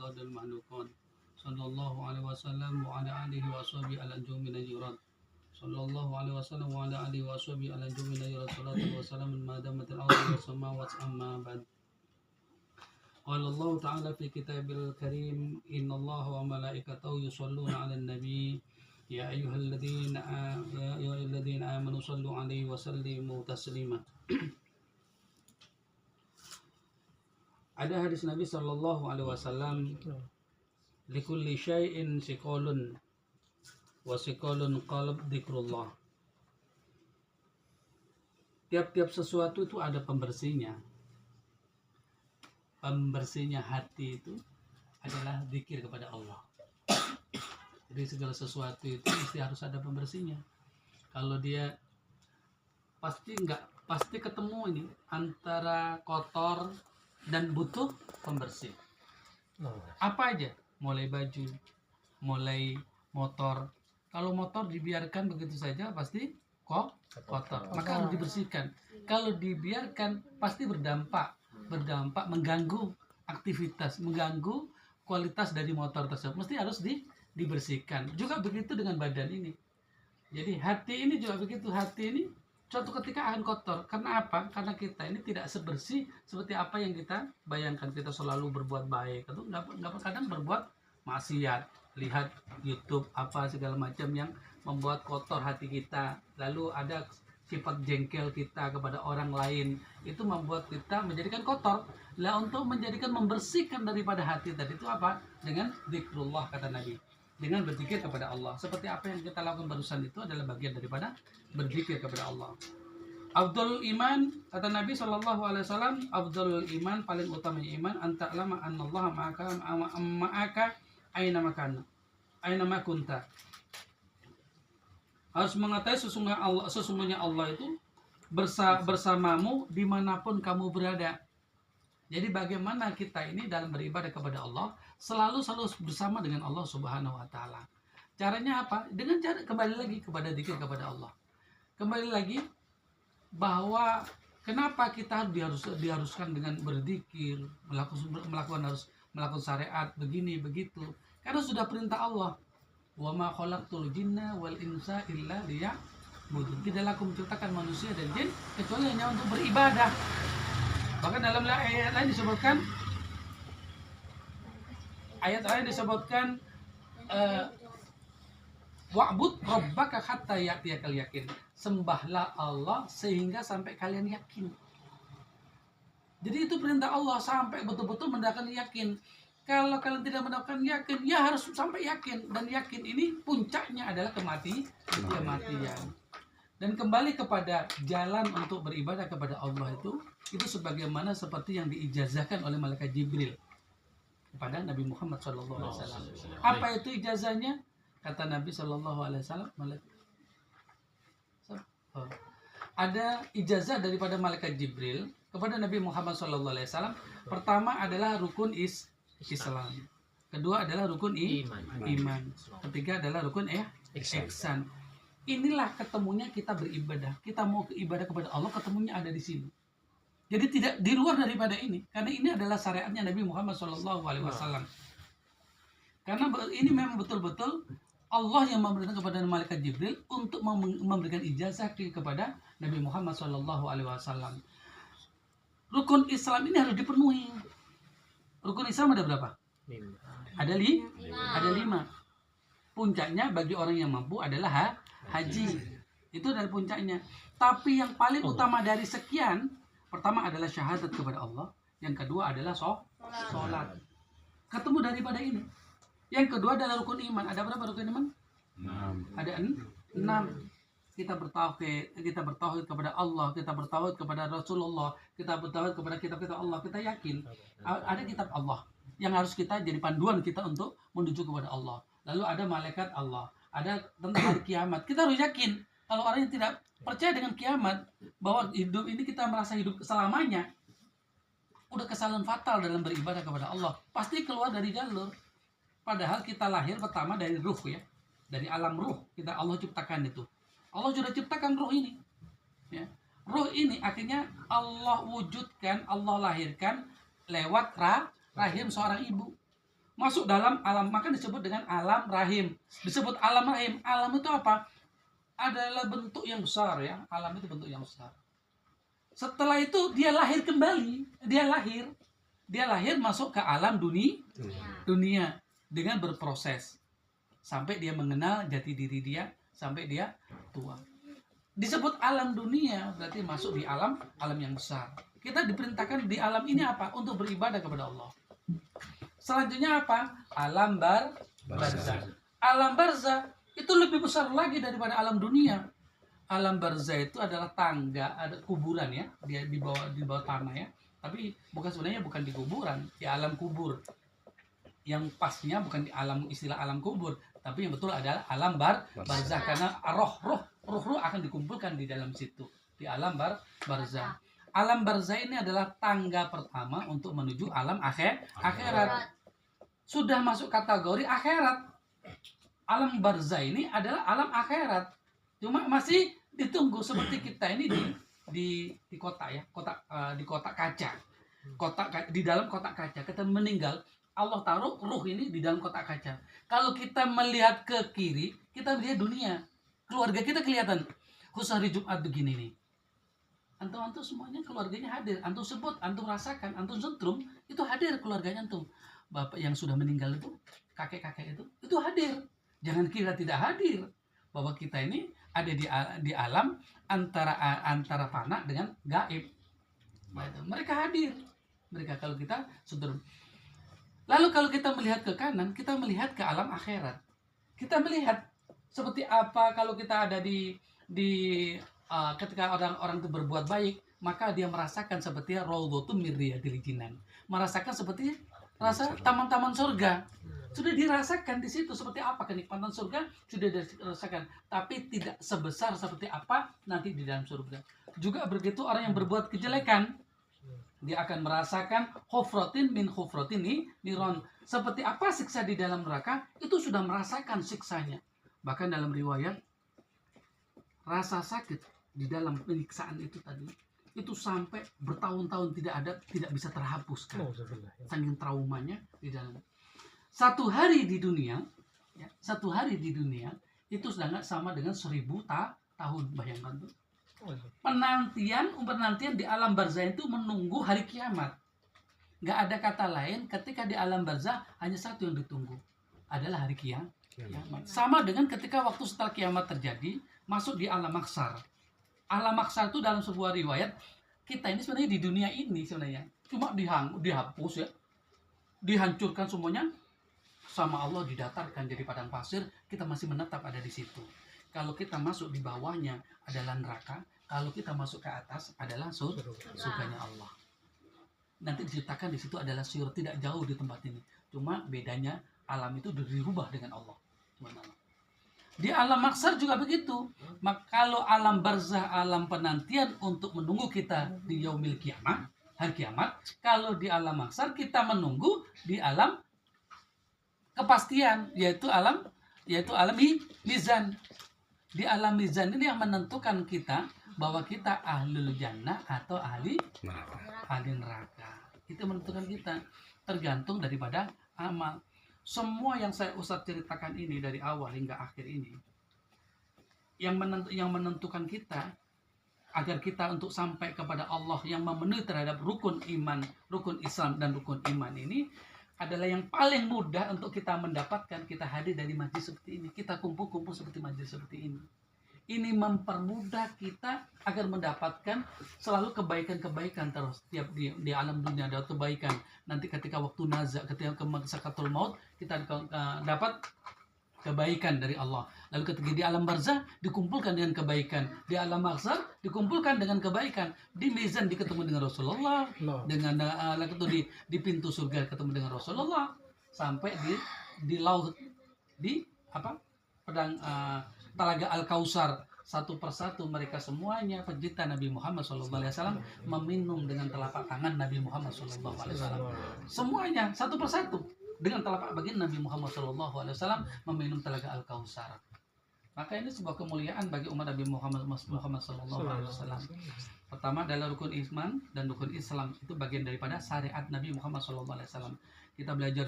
أفراد المخلوقات صلى الله عليه وسلم وعلى آله وصحبه الأنجم من الجراد صلى الله عليه وسلم وعلى آله وصحبه الأنجم من الجراد صلاة وسلام ما دامت الأرض والسماوات أما بعد. قال الله تعالى في كتابه الكريم إن الله وملائكته يصلون على النبي يا أيها الذين آمنوا صلوا عليه وسلموا تسليما. Ada hadis Nabi Shallallahu Alaihi Wasallam, likulli syai'in siqalun wa siqalun qalb dzikrullah. Tiap-tiap sesuatu itu ada pembersihnya. Pembersihnya hati itu adalah zikir kepada Allah. Jadi segala sesuatu itu mesti harus ada pembersihnya. Kalau dia pasti ketemu ini antara kotor dan butuh pembersih. Apa aja, mulai baju, mulai motor. Kalau motor dibiarkan begitu saja pasti kotor, maka harus dibersihkan. Kalau dibiarkan pasti berdampak mengganggu aktivitas, mengganggu kualitas dari motor tersebut. Mesti harus dibersihkan. Juga begitu dengan badan ini. Jadi hati ini juga begitu. Hati ini suatu ketika akan kotor. Karena apa? Karena kita ini tidak sebersih seperti apa yang kita bayangkan. Kita selalu berbuat baik, atau nggak kadang berbuat maksiat. Lihat YouTube apa segala macam yang membuat kotor hati kita. Lalu ada sifat jengkel kita kepada orang lain, itu membuat kita menjadikan kotor. Lah untuk menjadikan membersihkan daripada hati tadi itu apa? Dengan zikrullah, kata Nabi. Dengan berzikir kepada Allah. Seperti apa yang kita lakukan barusan itu adalah bagian daripada berzikir kepada Allah. Afdhalul iman, kata Nabi SAW, afdhalul iman, paling utamanya iman, anta'lama annallaha ma'aka aina kunta. Harus mengetahui sesungguhnya Allah itu bersamamu dimanapun kamu berada. Jadi bagaimana kita ini dalam beribadah kepada Allah selalu bersama dengan Allah Subhanahu wa taala. Caranya apa? Dengan cara kembali lagi kepada zikir kepada Allah. Kembali lagi bahwa kenapa kita diharuskan dengan berzikir, melakukan syariat begini begitu. Karena sudah perintah Allah. Wa ma khalaqtul jinna wal insa illa liya'budun. Tidaklah aku menciptakan manusia dan jin kecuali hanya untuk beribadah. Bahkan dalam ayat lain disebutkan wa'bud rabbaka hatta ya'tiyakal yakin. Sembahlah Allah sehingga sampai kalian yakin. Jadi itu perintah Allah sampai betul-betul mendapatkan yakin. Kalau kalian tidak mendapatkan yakin, ya harus sampai yakin. Dan yakin ini puncaknya adalah kematian. Dan kembali kepada jalan untuk beribadah kepada Allah itu sebagaimana seperti yang diijazahkan oleh malaikat Jibril kepada Nabi Muhammad SAW. Apa itu ijazahnya? Kata Nabi SAW, ada ijazah daripada malaikat Jibril kepada Nabi Muhammad SAW. Pertama adalah rukun Islam. Kedua adalah rukun iman. Ketiga adalah rukun ihsan. Inilah ketemunya kita beribadah. Kita mau ibadah kepada Allah, ketemunya ada di sini. Jadi tidak di luar daripada ini. Karena ini adalah syariatnya Nabi Muhammad SAW. Karena ini memang betul-betul Allah yang memberikan kepada malaikat Jibril untuk memberikan ijazah kepada Nabi Muhammad SAW. Rukun Islam ini harus dipenuhi. Rukun Islam ada berapa? 5. Ada 5. Puncaknya bagi orang yang mampu adalah haji. Itu dari puncaknya. Tapi yang paling utama dari sekian, pertama adalah syahadat kepada Allah. Yang kedua adalah sholat. Ketemu daripada ini. Yang kedua adalah rukun iman. Ada berapa rukun iman? 6. Ada 6. Kita bertauhid kepada Allah, kita bertauhid kepada Rasulullah, kita bertauhid kepada kitab-kitab Allah. Kita yakin ada kitab Allah yang harus kita jadi panduan kita untuk menuju kepada Allah. Lalu ada malaikat Allah, ada tentang hari kiamat. Kita harus yakin. Kalau orang yang tidak percaya dengan kiamat, bahwa hidup ini kita merasa hidup selamanya, udah kesalahan fatal dalam beribadah kepada Allah. Pasti keluar dari jalur. Padahal kita lahir pertama dari ruh, ya, dari alam ruh. Allah ciptakan itu. Allah sudah ciptakan ruh ini. Ya. Ruh ini akhirnya Allah wujudkan, Allah lahirkan lewat rahim seorang ibu. masuk dalam alam, maka disebut dengan alam rahim. Disebut alam rahim. Alam itu apa? Adalah bentuk yang besar ya. Alam itu bentuk yang besar. Setelah itu dia lahir kembali. Dia lahir masuk ke alam dunia dengan berproses sampai dia mengenal jati diri dia, sampai dia tua. Disebut alam dunia berarti masuk di alam yang besar. Kita diperintahkan di alam ini apa? Untuk beribadah kepada Allah. Selanjutnya apa? Alam barzah. Alam barzah itu lebih besar lagi daripada alam dunia. Alam barzah itu adalah tangga, ada kuburan ya, dia di bawah tanah ya. Tapi sebenarnya bukan di kuburan, di alam kubur. Yang pasnya bukan di istilah alam kubur, tapi yang betul adalah alam barzah, karena roh akan dikumpulkan di dalam situ, di alam barzah. Alam barzah ini adalah tangga pertama untuk menuju alam akhirat. Sudah masuk kategori akhirat. Alam barzah ini adalah alam akhirat. Cuma masih ditunggu, seperti kita ini di kota ya, di kotak kaca. Di dalam kotak kaca kita meninggal, Allah taruh ruh ini di dalam kotak kaca. Kalau kita melihat ke kiri, kita melihat dunia. Keluarga kita kelihatan. Khusus hari Jumat begini nih. Antum semuanya keluarganya hadir. Antum sebut, antum rasakan, antum sentrum, itu hadir keluarganya antum. Bapak yang sudah meninggal itu, kakek-kakek itu hadir. Jangan kira tidak hadir. Bahwa kita ini ada di alam antara fana dengan gaib. Mereka hadir. Mereka kalau kita sentrum. Lalu kalau kita melihat ke kanan, kita melihat ke alam akhirat. Kita melihat seperti apa kalau kita ada ketika orang itu berbuat baik, maka dia merasakan seperti raudhatun min riyadil jinan. Merasakan seperti rasa taman-taman surga. Sudah dirasakan di situ seperti apa kenikmatan surga, sudah dirasakan, tapi tidak sebesar seperti apa nanti di dalam surga. Juga begitu orang yang berbuat kejelekan, dia akan merasakan hufratin min hufratin niron. Seperti apa siksa di dalam neraka, itu sudah merasakan siksanya. Bahkan dalam riwayat, rasa sakit di dalam penyiksaan itu tadi, itu sampai bertahun-tahun tidak bisa terhapuskan. Saking traumanya di dalam. Satu hari di dunia itu sedang sama dengan 1000 tahun, bayangkan tuh. Penantian di alam barzah itu menunggu hari kiamat. Nggak ada kata lain, ketika di alam barzah hanya satu yang ditunggu, adalah hari kiamat. Sama dengan ketika waktu setelah kiamat terjadi, masuk di alam mahsyar. Alam mahsyar itu dalam sebuah riwayat, kita ini sebenarnya di dunia ini sebenarnya cuma dihapus ya, dihancurkan semuanya, sama Allah didatarkan jadi padang pasir, kita masih menetap ada di situ. Kalau kita masuk di bawahnya adalah neraka, kalau kita masuk ke atas adalah surganya Allah. Nanti diceritakan di situ adalah syur, tidak jauh di tempat ini. Cuma bedanya alam itu dirubah dengan Allah. Di alam mahsyar juga begitu. Maka kalau alam barzah, alam penantian untuk menunggu kita di yaumil kiamat, hari kiamat, kalau di alam mahsyar kita menunggu di alam kepastian, yaitu alam mizan. Di alam mizan ini yang menentukan kita bahwa kita ahlul jannah atau ahli neraka. Itu menentukan kita, tergantung daripada amal. Semua yang saya Ustaz ceritakan ini dari awal hingga akhir ini, yang menentukan kita agar kita untuk sampai kepada Allah yang memenuhi terhadap rukun iman, rukun Islam dan rukun iman ini adalah yang paling mudah untuk kita mendapatkan. Kita hadir dari majlis seperti ini, kita kumpul-kumpul seperti majlis seperti ini. Ini mempermudah kita agar mendapatkan selalu kebaikan-kebaikan terus. Setiap di alam dunia ada kebaikan. Nanti ketika waktu nazak, ketika sakaratul maut, kita dapat kebaikan dari Allah. Lalu ketika di alam barzah dikumpulkan dengan kebaikan, di alam mahsyar dikumpulkan dengan kebaikan, di mizan ketemu dengan Rasulullah, dengan di pintu surga ketemu dengan Rasulullah, sampai di laut, di pedang Talaga Al-Kausar, satu persatu mereka semuanya pencipta Nabi Muhammad SAW meminum dengan telapak tangan Nabi Muhammad SAW. Semuanya satu persatu dengan telapak bagian Nabi Muhammad SAW meminum Talaga Al-Kausar. Maka ini sebuah kemuliaan bagi umat Nabi Muhammad SAW. Pertama adalah rukun iman dan rukun Islam, itu bagian daripada syariat Nabi Muhammad SAW. Kita belajar